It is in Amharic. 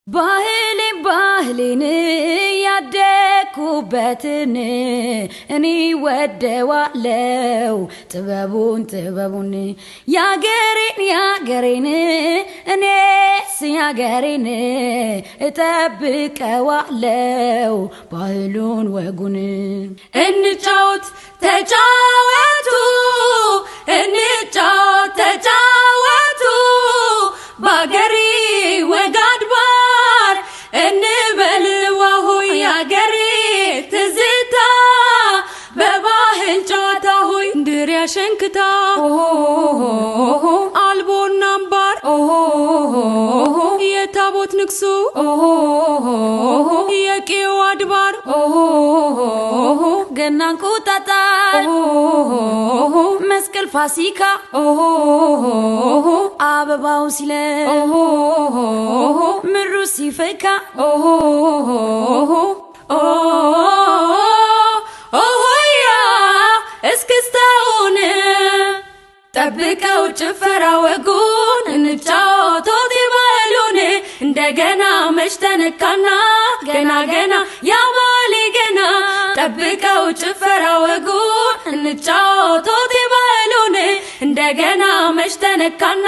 ባህሌን ያደኩበትን እኔ ወደዋለው ጥበቡን ያገሬን እኔስ ያገሬን እጠብቀዋለው ባህሉን ወጉን እንጫወት ተጫወቱ ተጫወቱ ባገሬ ወጋድባር እንበልዋሁ ያገሬ ትዝታ በባህል ጨዋታ ሆይ ድሪያ ሸንክታ አልቦና አምባር የታቦት ንግሱ የቄው አድባር ገናን ቁጣጣር መስቀል ፋሲካ አበባው ሲለ ምሩ ሲፈካ ኦሆያ እስክስታውን ጠብቀው ጭፈራ ወጉን እንጫወት ይበሉን እንደገና መሽተነካና ገና ያባሌ ገና ጠብቀው ጭፈራ ወጉን እንጫወት ይበሉን እንደገና መሽተነካና